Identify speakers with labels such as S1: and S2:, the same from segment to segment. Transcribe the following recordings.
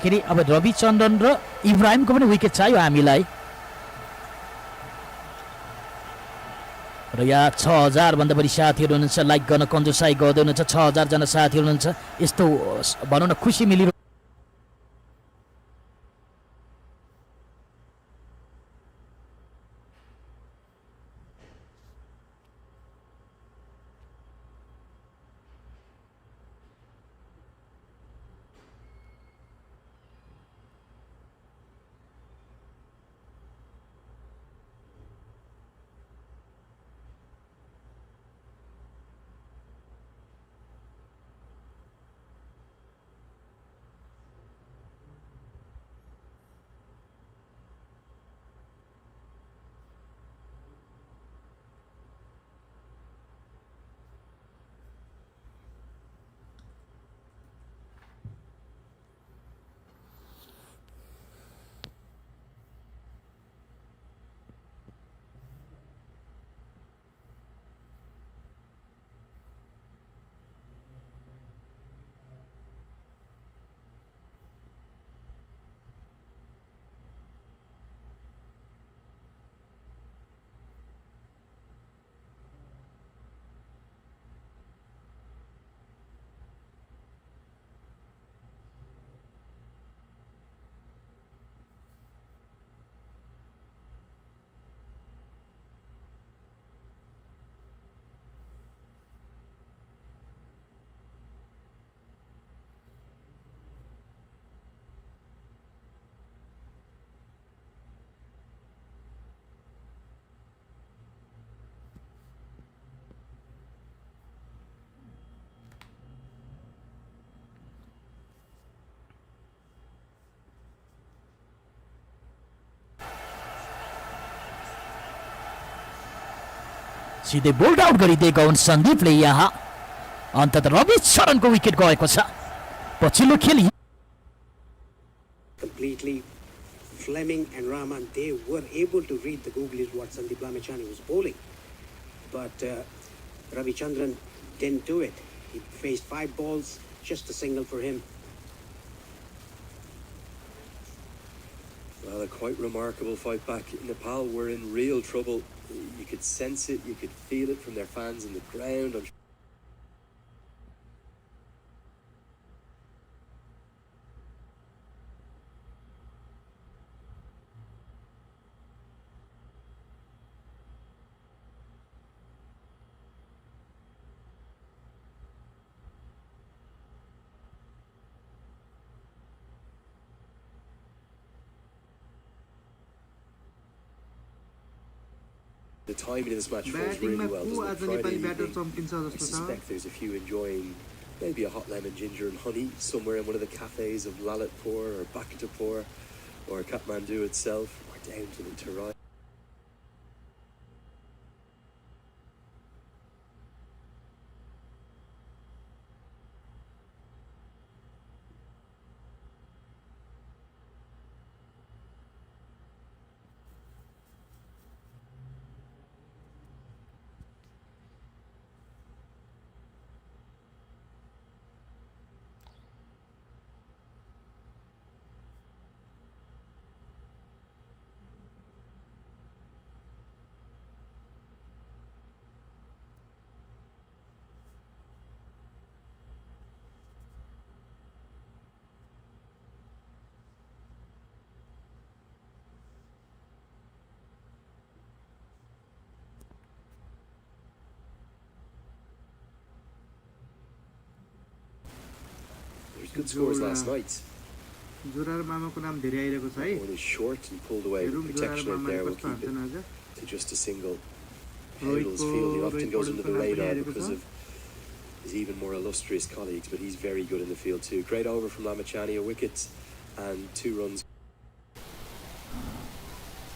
S1: गर्दाखेरि अब रविचन्द्रन र इब्राहिमको पनि विकेट चाहियो हामीलाई। र यहाँ 6000 भन्दा बढी साथीहरू हुनुहुन्छ, लाइक गर्न कन्जुसाई गर्दै हुनुहुन्छ। 6000 जना साथीहरू हुनुहुन्छ, यस्तो भनौँ न खुसी मिलिरहेको। सिधै बोल्ड आउट गरिदिएका हुन् सन्दीपले। यहाँ अन्तत रविचन्द्रनको विकेट गएको छ। पछिल्लो खेल
S2: completely. Fleming and Rahman, they were able to read the googlies what Sandeep Lamachani was bowling, but Ravichandran didn't do it. He faced 5 balls, just a single for him.
S3: Well, a quite remarkable fight back. Nepal were in real trouble. You could sense it, you could feel it from their fans in the ground. The timing of this match falls really well, doesn't it? Friday evening, I suspect there's a few enjoying maybe a hot lemon, ginger and honey somewhere in one of the cafes of Lalitpur or Bhaktapur or Kathmandu itself, or down to the Terai. Good scores last night. One is short and pulled away. Protection out there will keep it to just a single. Howell's field, he often goes under the radar because of his even more illustrious colleagues, but he's very good in the field too. Great over from Lamachani, a wicket and 2 runs.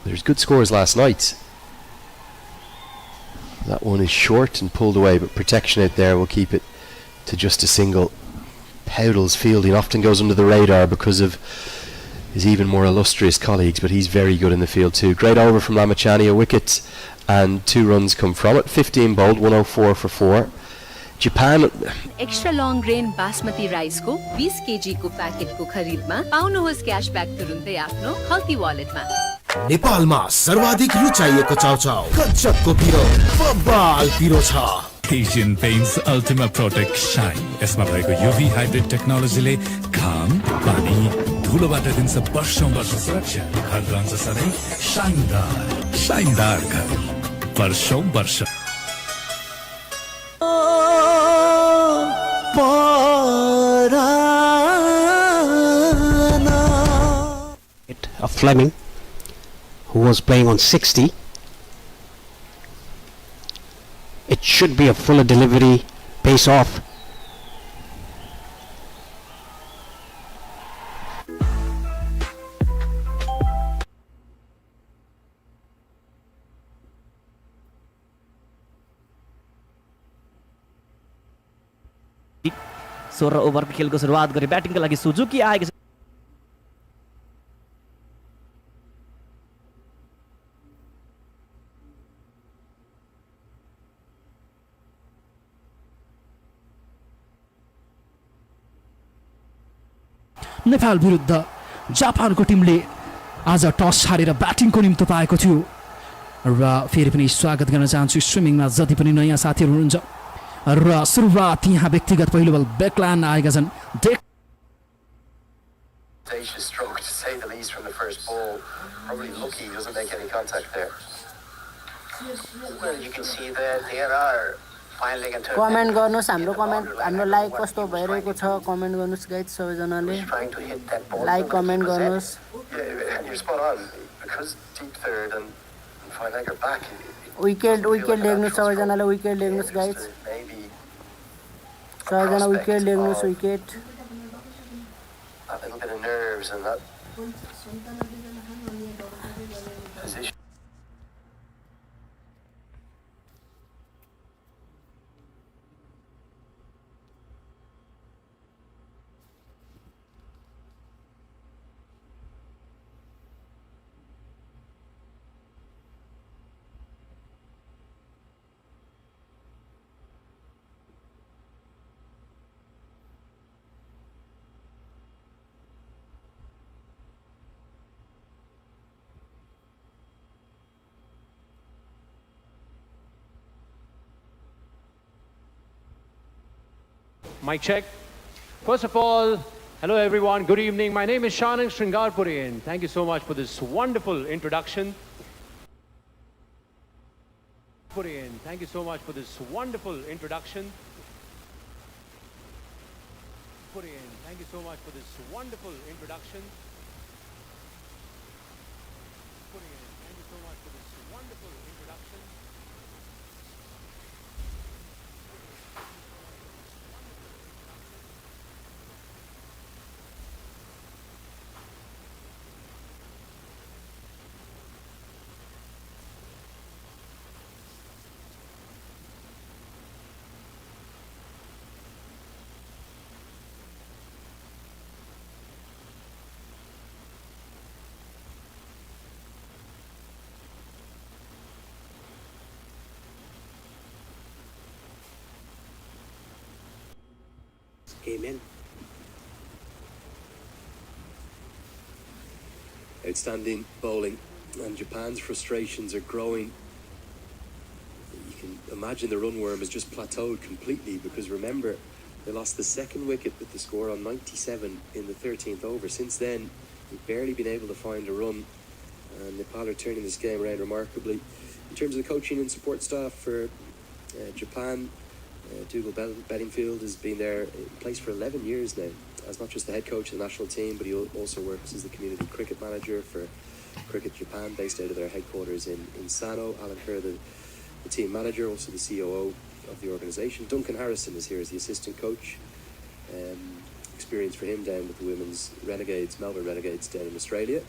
S3: There's good scores last night. That one is short and pulled away, but protection out there will keep it to just a single. Howell's fielding often goes under the radar because of his even more illustrious colleagues, but he's very good in the field too. Great over from Lamachani, a wicket and 2 runs come from it. 15 bowled, 104 for 4.
S4: Japan
S5: extra long grain basmati राइसको 20 KG को प्याकेटको खरिदमा पाउनुहोस् क्याशब्याक तुरुन्तै आफ्नो healthy वालेटमा।
S6: नेपालमा सर्वाधिक रुचाइएको चाउचाउ गजबको पिरो बबाल पिरो छ।
S7: Asian Paints Ultima Protect Shine यसमा भएको UV हाइब्रिड टेक्नोलोजीले घाम पानी धुलोबाट दिन्छ वर्षौं वर्ष सुरक्षा। घर रहन्छ सधैँ शानदार घर वर्षौं वर्ष।
S4: of Fleming, who was playing on 60. It should be a fuller delivery, pace off.
S8: सोह्र ओभरको खेलको सुरुवात गरे ब्याटिङका लागि सुजुकी आएको छ।
S9: नेपाल विरुद्ध जापानको टिमले आज टस हारेर ब्याटिङको निम्तो पाएको थियो र फेरि पनि स्वागत गर्न चाहन्छु स्विमिङमा जति पनि नयाँ साथीहरू हुनुहुन्छ र सुरुवात यहाँ व्यक्तिगत पहिलो बल ब्याकल्यान्ड आएका छन्।
S3: Stroke to say the least from the first ball. Probably lucky he doesn't make any contact there. Well, you can see that there are finally into
S10: comment गर्नुस् हाम्रो लाइक कस्तो भइरहेको छ कमेन्ट गर्नुस् गाइज सबैजनाले लाइक कमेन्ट गर्नुस्।
S3: Yeah, you're spot on because deep third and finally you're back.
S10: Wicket देख्नुस् सबैजनाले विकेट देख्नुस् गाइज सबैजना विकेट देख्नुस् wicket.
S3: A little bit of nerves and that position.
S11: Mic check. First of all, hello everyone, good evening. My name is Shanang Sringarpuri and thank you so much for this wonderful introduction. Thank you so much for this wonderful introduction. Thank you so much for this wonderful introduction. Thank you so much for this wonderful introduction.
S2: Came in.
S3: Outstanding bowling, and Japan's frustrations are growing. You can imagine the runworm has just plateaued completely because remember, they lost the second wicket with the score on 97 in the 13th over. Since then, they've barely been able to find a run, and Nepal are turning this game around remarkably. In terms of the coaching and support staff for Japan, Dougal Bedingfield has been there in place for 11 years now, as not just the head coach of the national team, but he also works as the community cricket manager for Cricket Japan, based out of their headquarters in Sano. Alan Kerr, the team manager, also the COO of the organisation. Duncan Harrison is here as the assistant coach. Experience for him down with the women's Renegades, Melbourne Renegades down in Australia.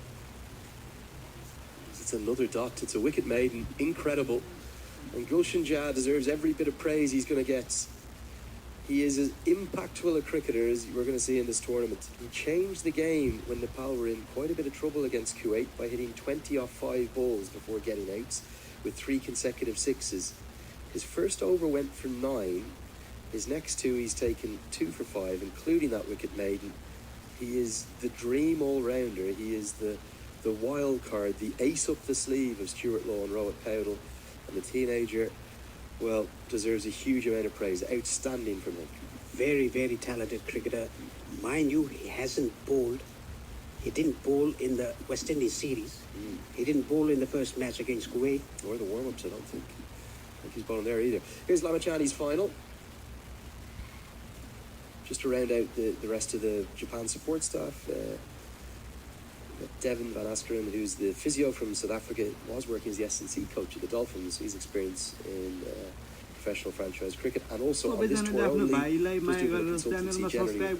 S3: It's another dot. It's a wicket maiden. Incredible. And Gulshan Jha deserves every bit of praise he's going to get. He is as impactful a cricketer as we're going to see in this tournament. He changed the game when Nepal were in quite a bit of trouble against Kuwait by hitting 20 off 5 balls before getting outs with 3 consecutive sixes. His first over went for 9, His next two, he's taken 2 for 5, including that wicket maiden. He is the dream all-rounder. He is the wild card, the ace up the sleeve of Stuart Law and Rohit Powdell. And the teenager, well, deserves a huge amount of praise. Outstanding from him.
S2: Very, very talented cricketer. Mind you, he hasn't bowled. He didn't bowl in the West Indies series. He didn't bowl in the first match against Kuwait.
S3: Or the warm-ups, I don't think. I think he's bowling there either. Here's Lamachani's final. Just to round out the rest of the Japan support staff, Devin Van Askeren, who's the physio from South Africa, was working as the S&C coach of the Dolphins. He's experienced in professional franchise cricket and also on this tour only. Consultancy generally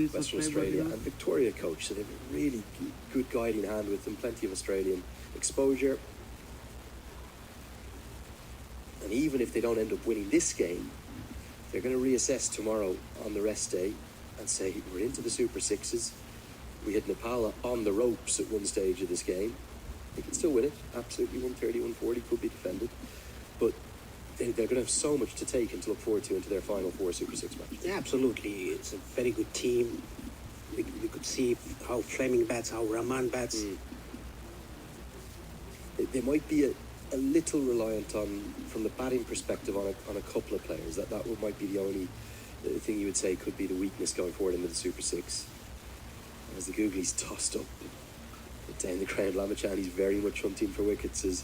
S3: Western Australia and Victoria coach, so they have a really good guiding hand with them, plenty of Australian exposure. And even if they don't end up winning this game, they're going to reassess tomorrow on the rest day and say, we're into the Super Sixes. We had Nepal on the ropes at one stage of this game. They can still win it. Absolutely, 130, 140 could be defended. But they're going to have so much to take and to look forward to into their final 4 Super Six matches.
S2: Yeah, absolutely. It's a very good team. We could see how Fleming bats, how Rahman bats.
S3: They might be a little reliant on, from the batting perspective, on a couple of players. That might be the only thing you would say could be the weakness going forward into the Super Six. As the Googlies tossed up down the ground, Lamachani's very much hunting for wickets, as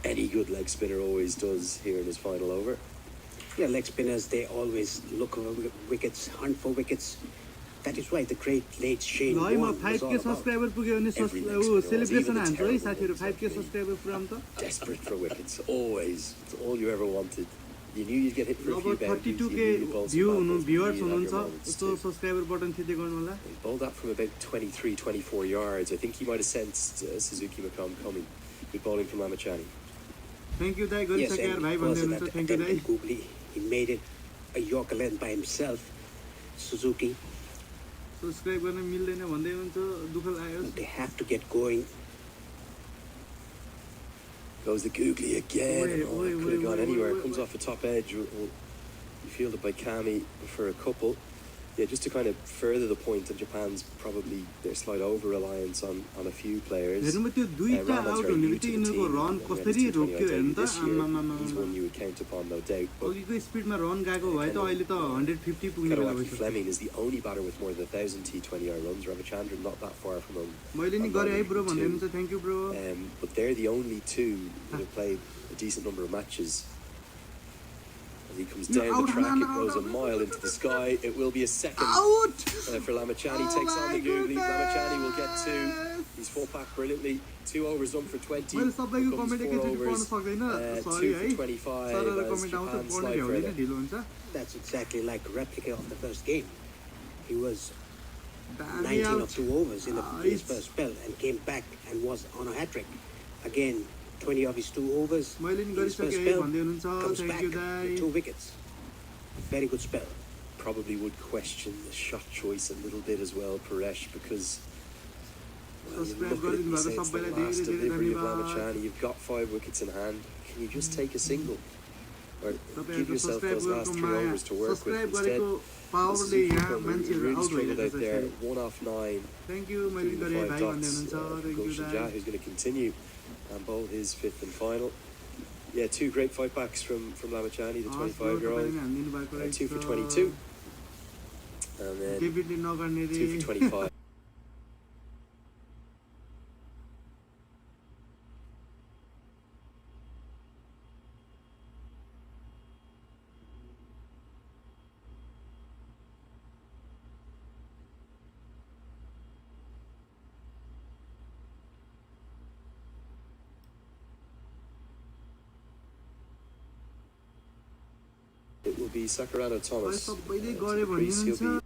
S3: any good leg spinner always does here in his final over.
S2: Yeah, leg spinners, they always look for wickets, hunt for wickets. That is why the great late Shane Warne was all about. Desperate for wickets, always. It's all you ever wanted. You knew you'd get hit for a few boundaries.
S12: 32K viewers हुनुहुन्छ so subscriber button थिच्दै गर्नु होला.
S3: He bowled that from about 23, 24 yards. I think he might have sensed Suzuki McComb coming. Good bowling from Lamachani.
S12: Thank you दाइ गरिसके यार भाइ भन्दै हुनुहुन्छ. Thank you Dai.
S2: Googly, he made it a Yorker length by himself. Suzuki.
S12: Subscribe गर्न मिल्दैन भन्दै हुनुहुन्छ. दुःख लाग्यो.
S2: They have to get going.
S3: Goes the Googly again. Could have gone anywhere. Comes off the top edge. Fielded by Kami for a couple. Yeah, just to kind of further the point of Japan's probably their slight over-reliance on a few players. Raman's very new to the team. He's one you would count upon, no doubt. But Fleming is the only batter with more than 1,000 T20I runs. Ravichandran not that far from him.
S12: Thank you, bro.
S3: But they're the only two that have played a decent number of matches. As he comes down the track, it goes a mile into the sky. It will be a second for Lamachani. Takes on the Googly. Lamachani will get 2. He's fought back brilliantly. 2 overs done for 20. Comes 4 overs. 2 for 25. As Japan slide further.
S2: That's exactly like a replica of the first game. He was 19 of 2 overs in his first spell and came back and was on a hat-trick. Again, 20 of his 2 overs. His first spell comes back with 2 wickets. Very good spell.
S3: Probably would question the shot choice a little bit as well, Paresh, because well, you look at it and say it's the last delivery of Lamachani. You've got 5 wickets in hand. Can you just take a single? Or give yourself those last 3 overs to work with instead? He really struggled out there. 1 off 9.
S12: Thank you,
S3: 5 dots. Gulshan Jah, who's going to continue and bowl his 5th and final. Yeah, 2 great fight backs from Lamachani, the 25-year-old. 2 for 22. And then 2 for 25. It will be Sakurano Thomas. He'll be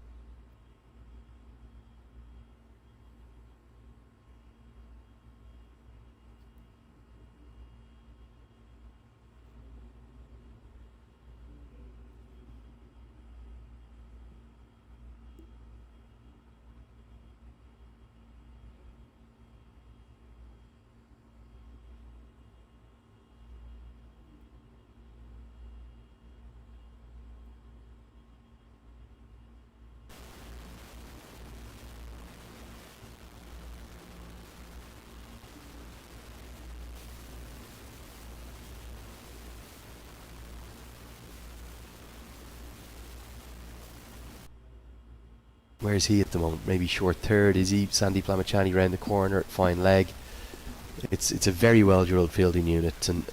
S3: where's he at the moment? Maybe short third. Is he Sandy Plamachani round the corner? Fine leg. It's a very well drilled fielding unit, and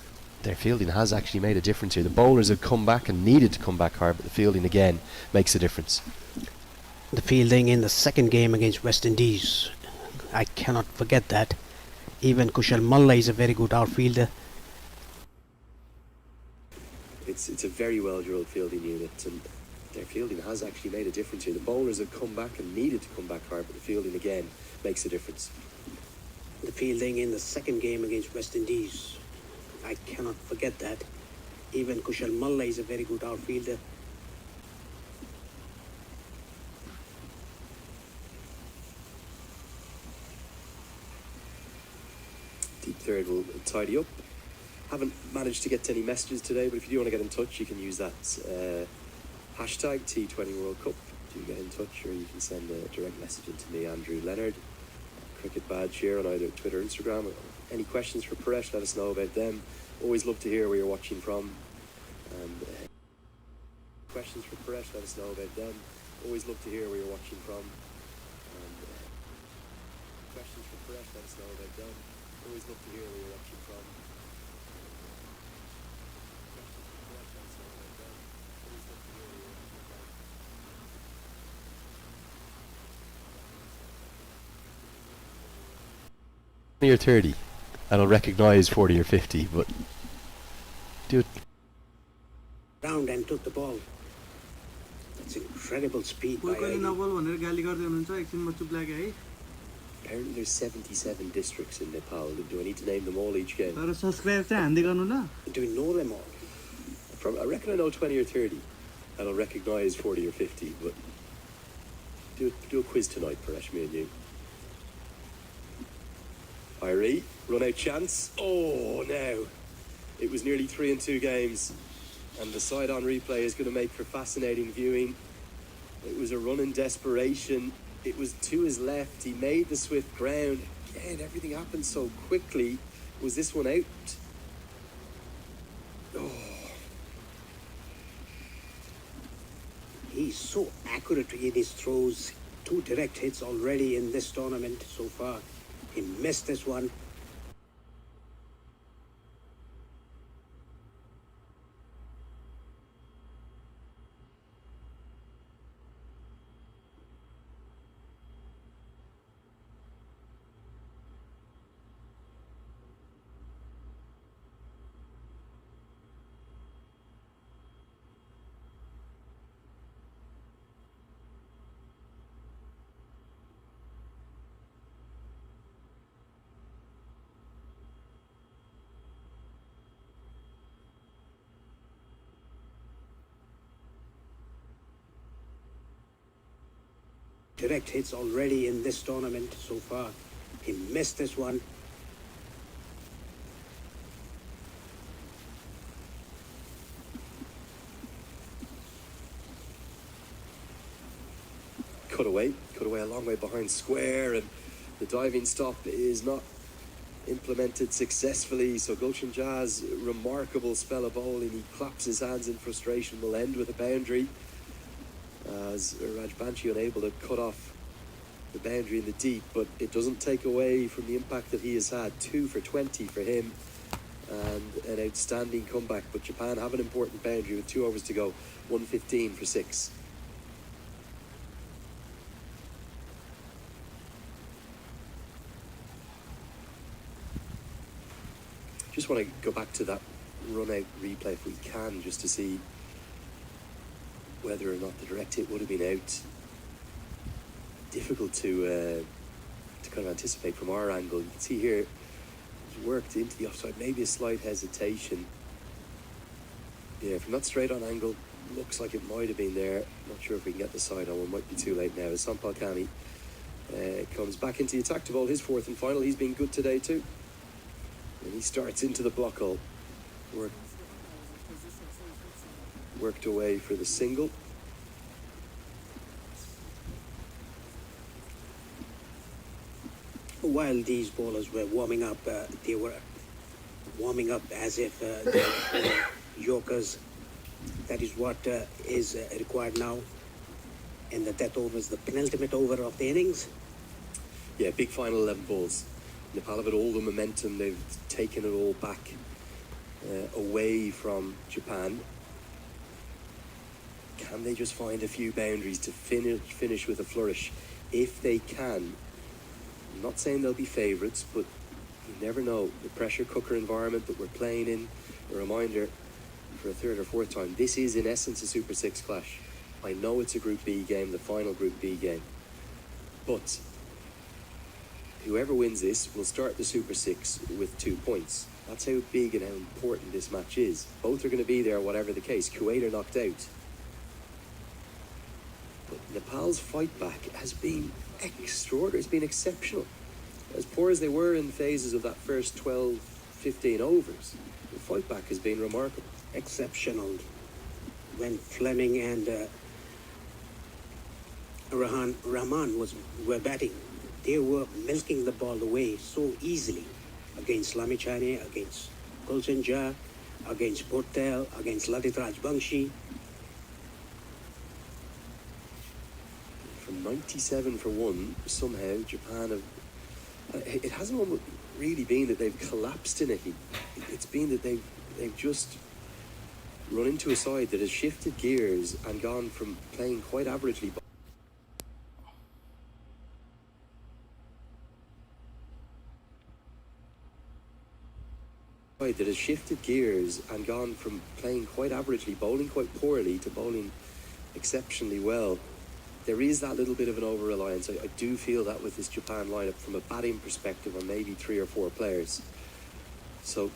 S3: their fielding has actually made a difference here. The bowlers have come back and needed to come back hard, but the fielding again makes a difference.
S4: The fielding in the second game against West Indies, I cannot forget that. Even Kushal Malla is a very good outfielder.
S3: It's a very well drilled fielding unit, and their fielding has actually made a difference here. The bowlers have come back and needed to come back hard, but the fielding again makes a difference.
S2: The fielding in the second game against West Indies, I cannot forget that. Even Kushal Malla is a very good outfielder.
S3: Deep third will tidy up. Haven't managed to get to any messages today, but if you do want to get in touch, you can use that hashtag T20 World Cup. Do get in touch, or you can send a direct message into me, Andrew Leonard, cricket badge here on either Twitter or Instagram. Any questions for Paresh, let us know about them. Always love to hear where you're watching from. And questions for Paresh, let us know about them. Always love to hear where you're watching from. And questions for Paresh, let us know about them. Always love to hear where you're watching from. Or 30, and I'll recognise 40 or 50, but do it.
S2: Round and took the ball. That's incredible speed by
S3: Apparently there's 77 districts in Nepal. Do I need to name them all each game?
S2: Do we know them all?
S3: I reckon I know 20 or 30, and I'll recognise 40 or 50, but do a quiz tonight, Paresh, me and you. Irie, run out chance. Oh, no. It was nearly 3 in 2 games, and the side on replay is going to make for fascinating viewing. It was a run in desperation. It was to his left. He made the swift ground. Again, everything happened so quickly. Was this one out? Oh.
S2: He's so accurate in his throws. 2 direct hits already in this tournament so far. He missed this one. Direct hits already in this tournament so far. He missed this one.
S3: Cut away a long way behind square, and the diving stop is not implemented successfully. So Gulshan Jazz, remarkable spell of bowling. He claps his hands in frustration. Will end with a boundary, as Raj Banshi unable to cut off the boundary in the deep, but it doesn't take away from the impact that he has had. 2 for 20 for him, and an outstanding comeback. But Japan have an important boundary with 2 overs to go. 115 for 6. Just want to go back to that run-out replay if we can, just to see whether or not the direct hit would have been out. Difficult to kind of anticipate from our angle. You can see here, it's worked into the offside, maybe a slight hesitation. Yeah, from that straight on angle, looks like it might have been there. Not sure if we can get the side on one, might be too late now. As Sampal Kami comes back into the attack to bowl his 4th and final. He's been good today too. And he starts into the block hole. Worked away for the single.
S2: While these bowlers were warming up, they were warming up as if they were Yorkers. That is what is required now. And the death over is the penultimate over of the innings.
S3: Yeah, big final 11 balls. Nepal have had all the momentum. They've taken it all back away from Japan. Can they just find a few boundaries to finish with a flourish? If they can, I'm not saying they'll be favourites, but you never know. The pressure cooker environment that we're playing in, a reminder for a third or fourth time, this is in essence a Super 6 clash. I know it's a Group B game, the final Group B game, but whoever wins this will start the Super 6 with 2 points. That's how big and how important this match is. Both are going to be there whatever the case. Kuwait are knocked out. But Nepal's fight back has been extraordinary. It's been exceptional. As poor as they were in phases of that first 12, 15 overs, the fight back has been remarkable.
S2: Exceptional. When Fleming and Rahman were batting, they were milking the ball away so easily against Lamichhane, against Gulshan Jha, against Portel, against Ladit Rajbangshi.
S3: From 97 for 1, somehow Japan have... It hasn't really been that they've collapsed in a heap. It's been that they've just run into a side that has shifted gears and gone from playing quite averagely... that has shifted gears and gone from playing quite averagely, bowling quite poorly, to bowling exceptionally well. There is that little bit of an over-reliance. I do feel that with this Japan lineup from a batting perspective on maybe 3 or 4 players. So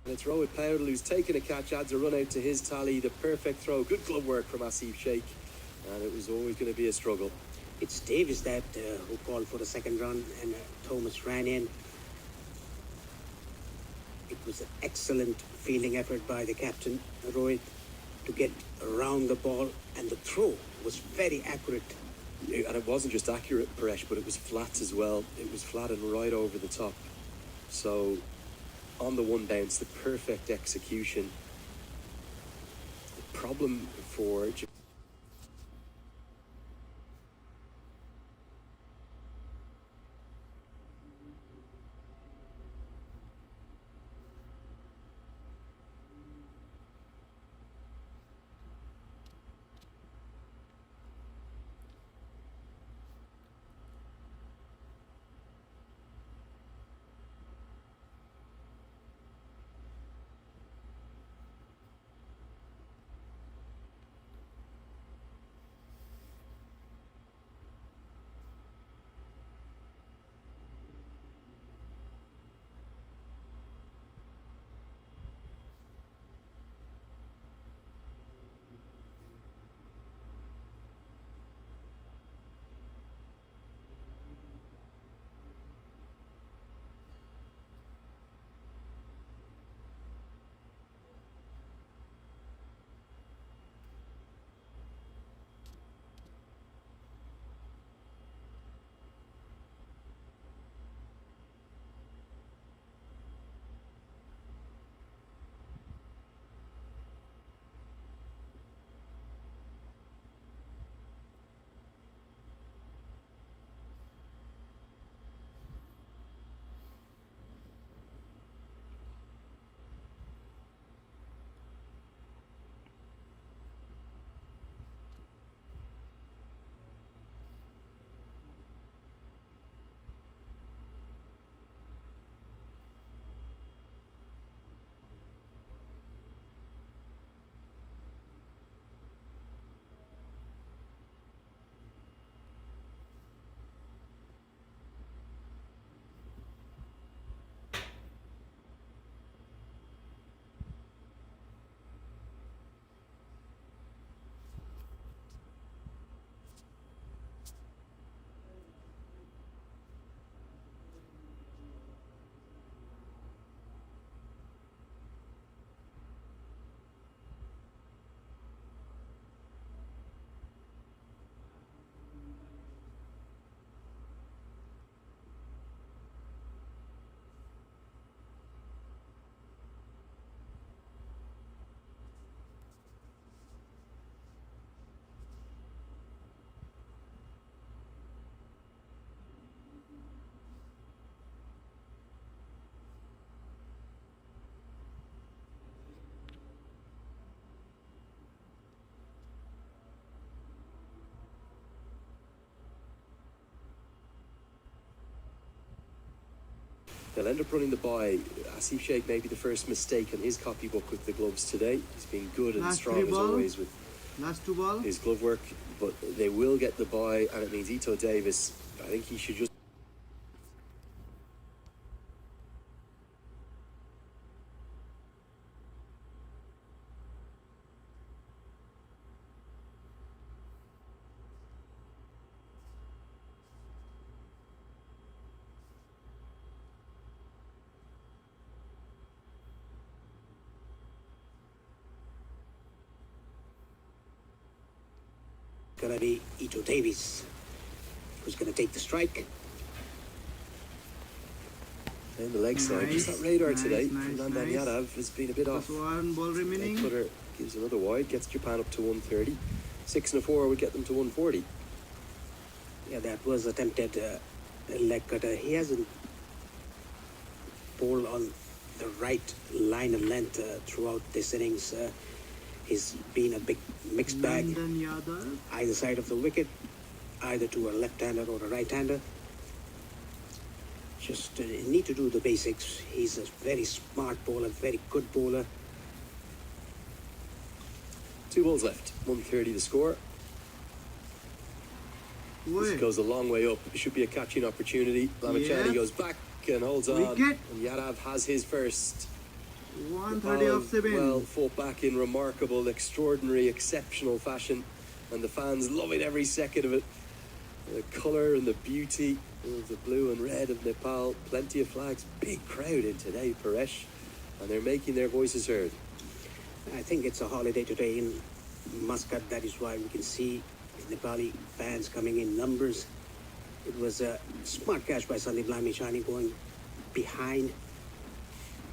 S3: and it's Rohit Powdell who's taken a catch, adds a run out to his tally. The perfect throw. Good glove work from Asif Sheikh. And it was always going to be a struggle.
S2: It's Davis that who called for the second run, and Thomas ran in. It was an excellent fielding effort by the captain, Rohit, to get around the ball, and the throw was very accurate.
S3: And it wasn't just accurate, Paresh, but it was flat as well. It was flat and right over the top. So on the one bounce, the perfect execution. The problem for Japan. They'll end up running the bye. Asif Sheikh may be the first mistake in his copybook with the gloves today. He's been good and strong as always with
S12: last 2 balls.
S3: His glove work, but they will get the bye, and it means Ito Davis, I think he should just
S2: gonna be Ito Davis, who's gonna take the strike.
S3: And the leg side, just that radar today from Nandan Yadav has been a bit off.
S12: Just 1 ball remaining.
S3: Cutter gives another wide, gets Japan up to 130. 6 and a 4 would get them to 140.
S2: Yeah, that was attempted leg cutter. He hasn't bowled on the right line and length throughout this innings. He's been a big mixed bag, either side of the wicket, either to a left-hander or a right-hander. Just need to do the basics. He's a very smart bowler, very good bowler.
S3: 2 balls left, 130 to score. This goes a long way up. It should be a catching opportunity. Lamachani goes back and holds on.
S12: Wicket.
S3: And Yadav has his first.
S12: 130 off 7.
S3: Well, fought back in remarkable, extraordinary, exceptional fashion, and the fans loving every second of it. The colour and the beauty of the blue and red of Nepal. Plenty of flags. Big crowd in today, Paresh, and they're making their voices heard.
S2: I think it's a holiday today in Muscat. That is why we can see Nepali fans coming in numbers. It was a smart catch by Sandeep Lamachani going behind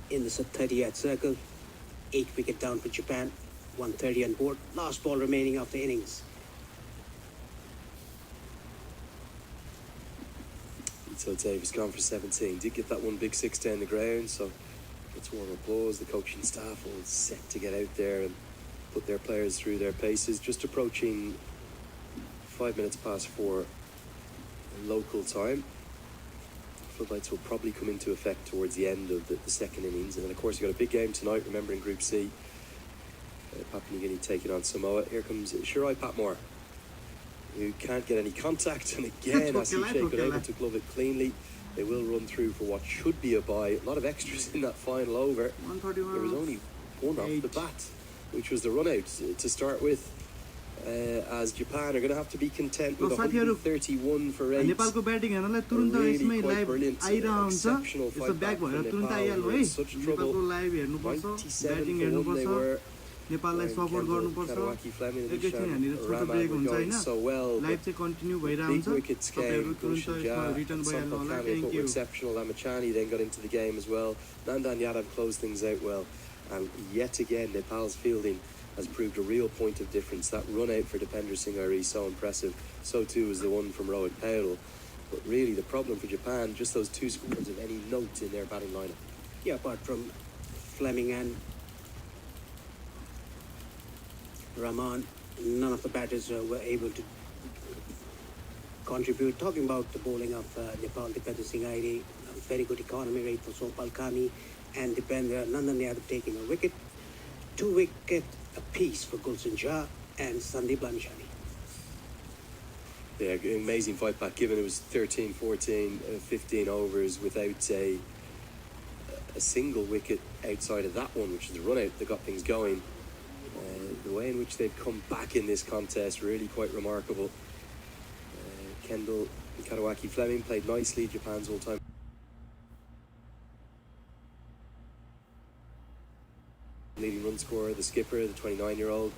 S2: in the 30th circle. 8 wicket down for Japan. 130 on board. Last ball remaining of the innings.
S3: So Davis gone for 17. Did get that one big 6 down the ground, so it's warm applause. The coaching staff all set to get out there and put their players through their paces. Just approaching 5 minutes past 4 local time. Floodlights will probably come into effect towards the end of the second innings, and then of course you've got a big game tonight, remember, in Group C. Papua New Guinea taking on Samoa. Here comes Shirai Patmore, who can't get any contact, and again Asif Sheikh been able to glove it cleanly. They will run through for what should be a bye. A lot of extras in that final over.
S12: 131.
S3: There was only one off the bat, which was the run out to start with. As Japan are going to have to be content with 131 for 8.
S12: नेपालको batting हेर्नलाई तुरुन्त यसमै live आइरहन्छ यसो back भएर तुरुन्त आइहाल्नु है नेपालको live हेर्नुपर्छ batting हेर्नुपर्छ नेपाललाई support गर्नुपर्छ एकैछिन यहाँनिर छोटो ब्रेक हुन्छ हैन लाइभ चाहिँ कन्टिन्यू भइरहन्छ तपाईहरु तुरुन्त यसमा रिटर्न भइहाल्नु होला thank you
S3: exceptional. Lamachani then got into the game as well. Nandan Yadav closed things out well, and yet again Nepal's fielding has proved a real point of difference. That run out for Dipender Singh is so impressive. So too is the one from Rohit Paudel. But really the problem for Japan, just those 2 scores of any note in their batting lineup.
S2: Yeah, apart from Fleming and Rahman, none of the batters were able to contribute. Talking about the bowling of Nepal, Dipender Singh, a very good economy rate for Sopal Kami, and Dipender Nandan Yadav taking a wicket. 2 wicket apiece for Gulshan Shah and Sandeep Lamachani.
S3: Yeah, amazing fight back, given it was 13, 14, 15 overs without a single wicket outside of that one, which is the run out that got things going. The way in which they've come back in this contest, really quite remarkable. Kendall and Karawaki Fleming played nicely, Japan's all-time leading run scorer, the skipper, the 29-year-old.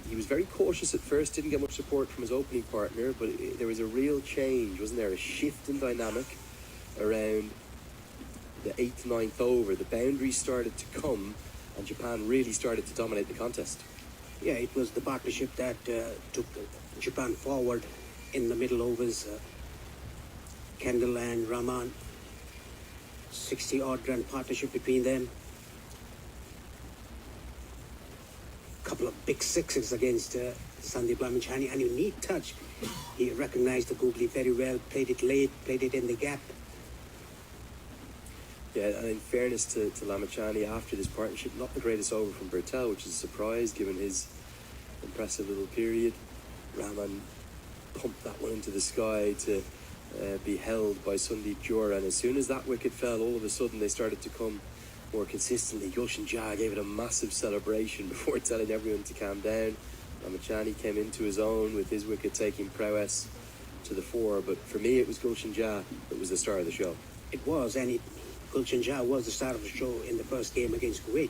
S3: He was very cautious at first, didn't get much support from his opening partner, but there was a real change, wasn't there? A shift in dynamic around the 8th, 9th over. The boundaries started to come, and Japan really started to dominate the contest.
S2: Yeah, it was the partnership that took Japan forward in the middle overs. Kendall and Rahman, 60-odd run partnership between them. Couple of big sixes against Sandeep Lamachani, and you need touch. He recognized the googly very well, played it late, played it in the gap.
S3: Yeah, and in fairness to Lamachani, after this partnership, not the greatest over from Bertel, which is a surprise given his impressive little period. Rahman pumped that one into the sky to be held by Sundeep Jura, and as soon as that wicket fell, all of a sudden they started to come more consistently. Gulshan Jha gave it a massive celebration before telling everyone to calm down. Lamachani came into his own with his wicket-taking prowess to the fore, but for me it was Gulshan Jha that was the star of the show.
S2: It was, and Gulshan Jha was the star of the show in the first game against Kuwait,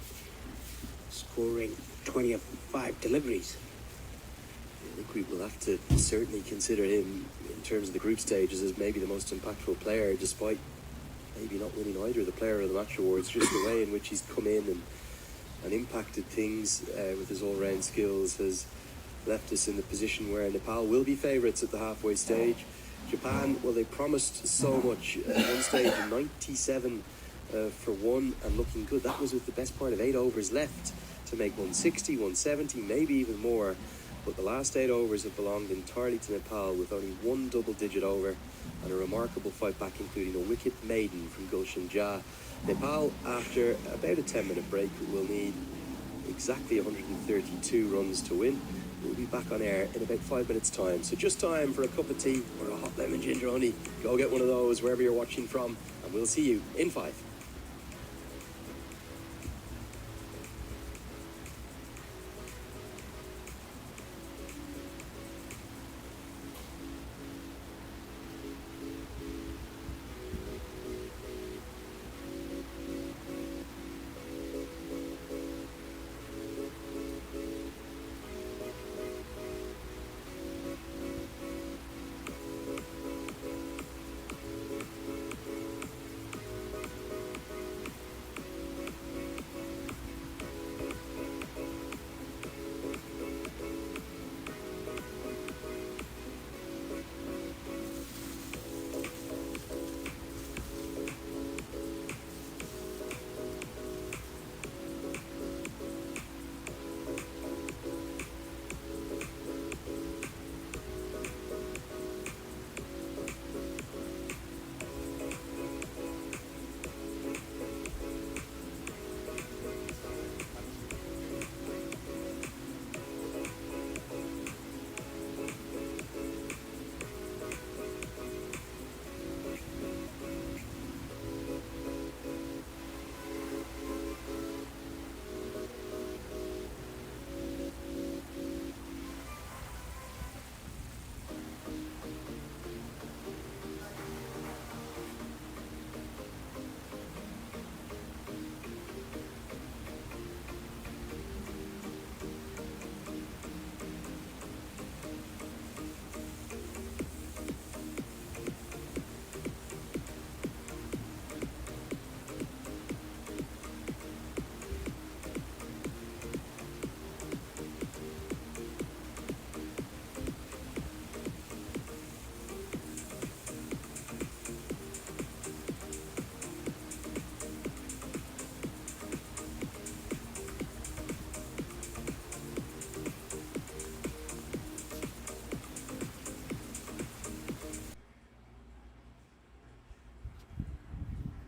S2: scoring 20 of 5 deliveries.
S3: I think we will have to certainly consider him in terms of the group stages as maybe the most impactful player, despite maybe not winning either the Player of the Match awards. Just the way in which he's come in and impacted things with his all-round skills has left us in the position where Nepal will be favourites at the halfway stage. Japan, well, they promised so much at one stage, 97 for 1 and looking good. That was with the best part of 8 overs left to make 160, 170, maybe even more. But the last 8 overs have belonged entirely to Nepal, with only 1 double-digit over and a remarkable fight back, including a wicket maiden from Gulshan Jha. Nepal, after about a 10-minute break, will need exactly 132 runs to win. We'll be back on air in about 5 minutes' time. So just time for a cup of tea or a hot lemon ginger honey. Go get one of those wherever you're watching from, and we'll see you in 5.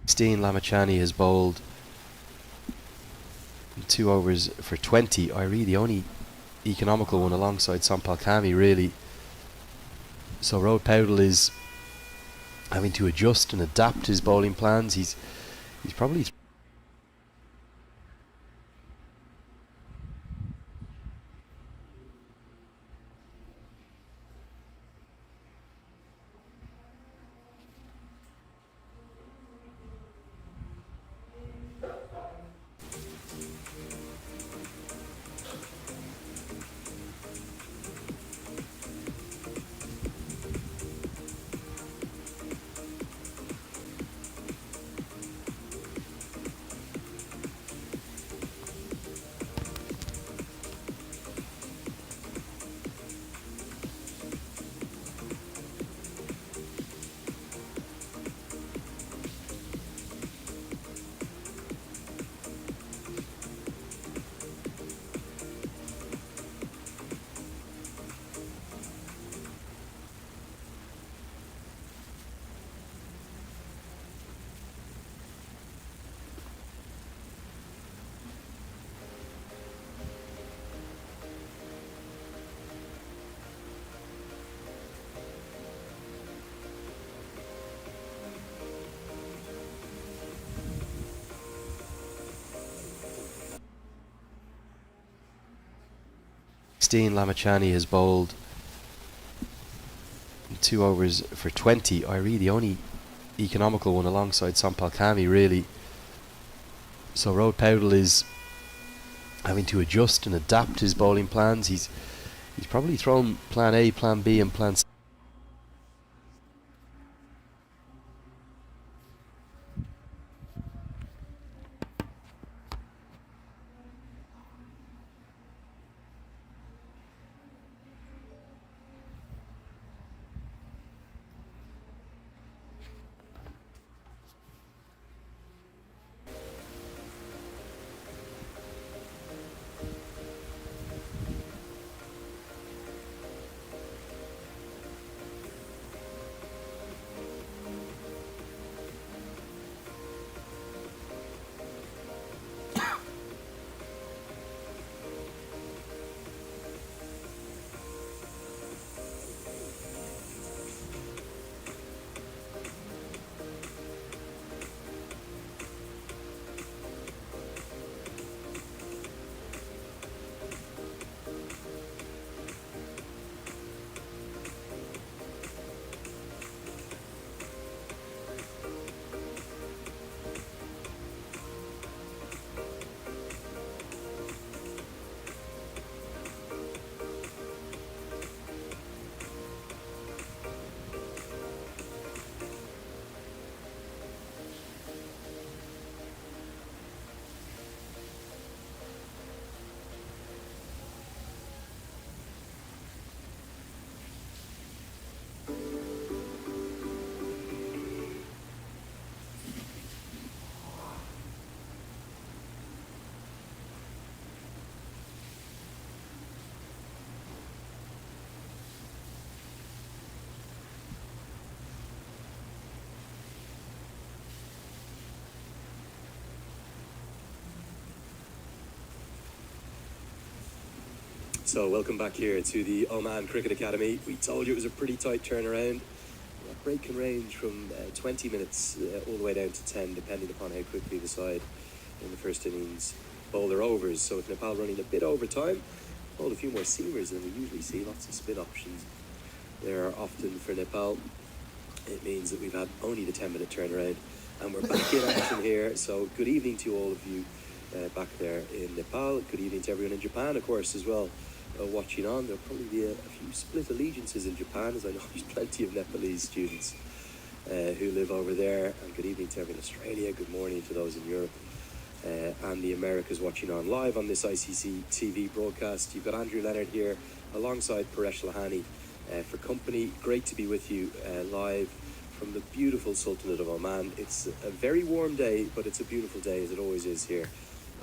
S3: Steen Lamachani has bowled 2 overs for 20. Irie, the only economical one alongside Sampal Kami, really. So Rohit Paudel is having to adjust and adapt his bowling plans. He's probably 16, Lamachani has bowled 2 overs for 20. Irie, the only economical one alongside Sampal Kami, really. So Rohit Powdell is having to adjust and adapt his bowling plans. He's probably thrown plan A, plan B and plan C. So welcome back here to the Oman Cricket Academy. We told you it was a pretty tight turnaround. That break can range from 20 minutes all the way down to 10, depending upon how quickly the side in the first innings bowl their overs. So with Nepal running a bit over time, bowled a few more seamers than we usually see. Lots of spin options there are often for Nepal. It means that we've had only the 10-minute turnaround, and we're back in action here. So good evening to all of you back there in Nepal. Good evening to everyone in Japan, of course, as well. Watching on. There'll probably be a few split allegiances in Japan, as I know there's plenty of Nepalese students who live over there. And good evening to everyone in Australia. Good morning to those in Europe and the Americas watching on live on this ICC TV broadcast. You've got Andrew Leonard here alongside Paresh Lahani for company. Great to be with you live from the beautiful Sultanate of Oman. It's a very warm day, but it's a beautiful day, as it always is here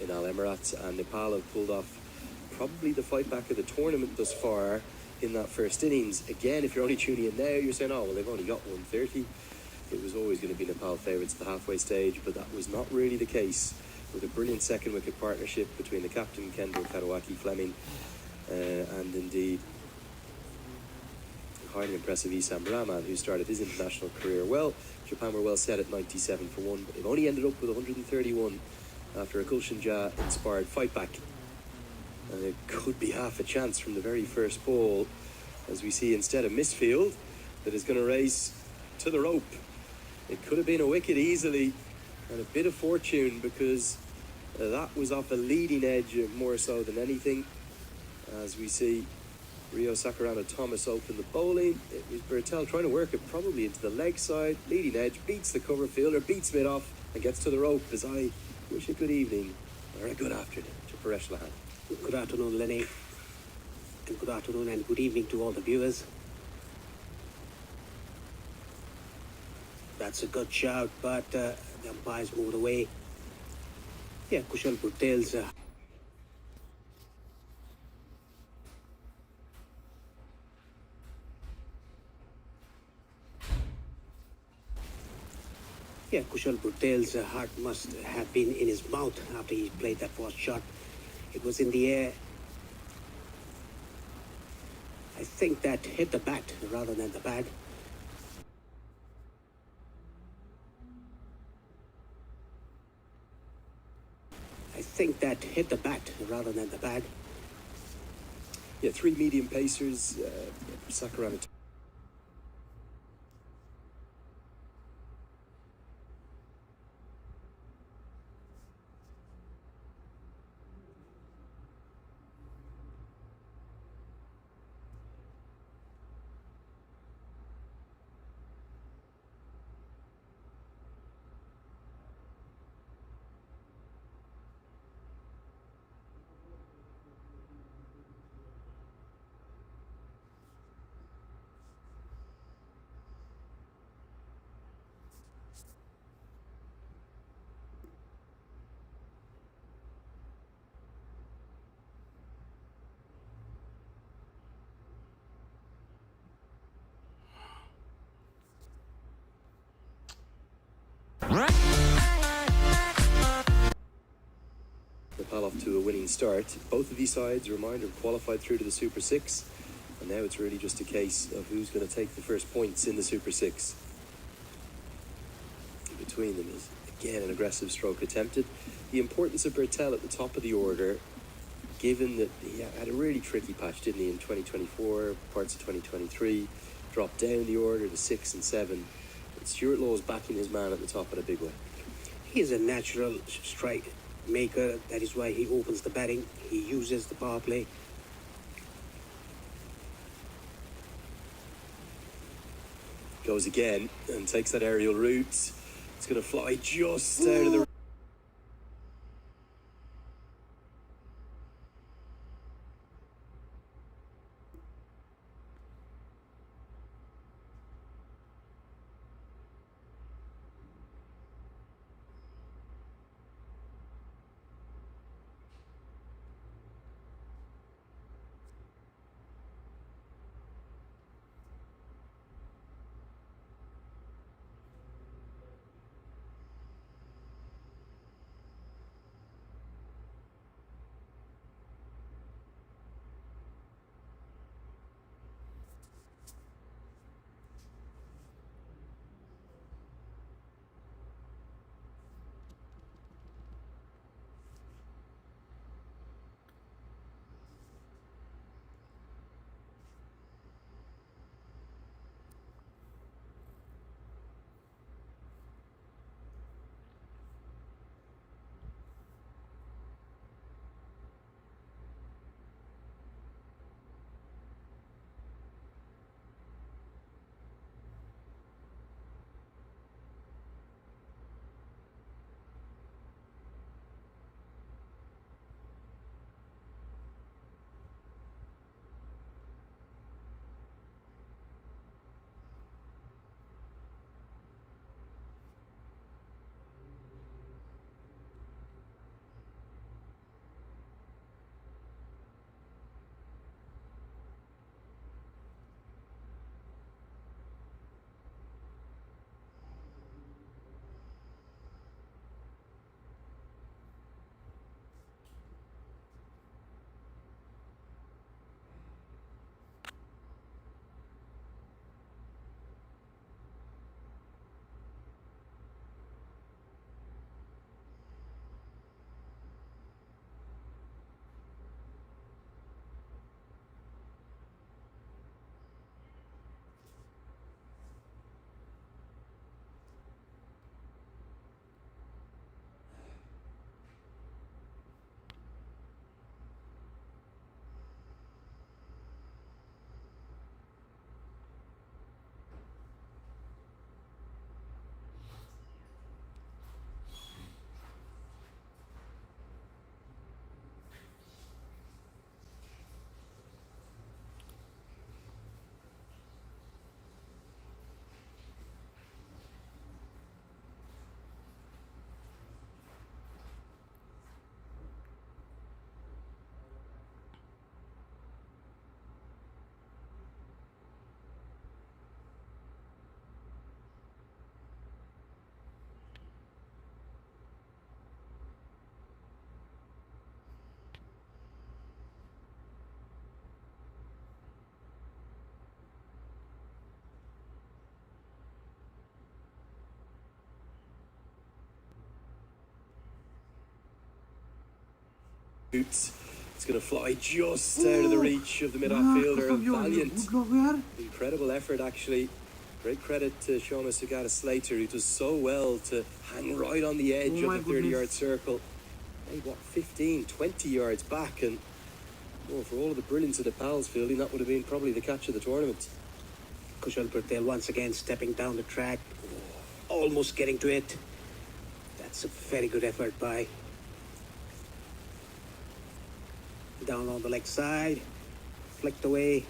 S3: in Al Emirates. And Nepal have pulled off probably the fight back of the tournament thus far in that first innings. Again, if you're only tuning in now, you're saying, oh, well, they've only got 130. It was always going to be Nepal favourites at the halfway stage, but that was not really the case, with a brilliant second wicket partnership between the captain, Kendall Karawaki-Fleming, and indeed highly impressive Isam Rahman, who started his international career well. Japan were well set at 97 for 1, but they've only ended up with 131 after a Gulshan Jah inspired fight back. And it could be half a chance from the very first ball, as we see instead a misfield that is going to race to the rope. It could have been a wicket easily, and a bit of fortune, because that was off a leading edge more so than anything. As we see Rio Sakurana Thomas open the bowling, it was Bertel trying to work it probably into the leg side, leading edge, beats the cover fielder, beats mid off and gets to the rope, as I wish a good evening or a good afternoon to Paresh Lahan.
S2: Good afternoon, Lenny, and good afternoon and good evening to all the viewers. That's a good shout, but the umpires moved away. Yeah, Kushal Bhuttel's Kushal Bhuttel's heart must have been in his mouth after he played that first shot. It was in the air. I think that hit the bat rather than the bag.
S3: Yeah, three medium pacers, Sakaran. Nepal off to a winning start. Both of these sides, a reminder, have qualified through to the Super 6. And now it's really just a case of who's going to take the first points in the Super 6. Between them is, again, an aggressive stroke attempted. The importance of Bertel at the top of the order, given that he had a really tricky patch, didn't he, in 2024, parts of 2023, dropped down the order to 6 and 7. But Stuart Law's backing his man at the top in a big way.
S2: He is a natural strike maker. That is why he opens the batting. He uses the power play.
S3: Goes again and takes that aerial route. It's going to fly just out of the... It's going to fly just out of the reach of the mid-off fielder. A valiant, incredible effort, actually. Great credit to Seamus Sugata Slater, who does so well to hang right on the edge of the 30-yard circle. Hey, what, 15, 20 yards back, and for all of the brilliance of the Pals fielding, that would have been probably the catch of the tournament.
S2: Kushal Patel once again stepping down the track, almost getting to it. That's a very good effort by. Down on the leg side, flicked away.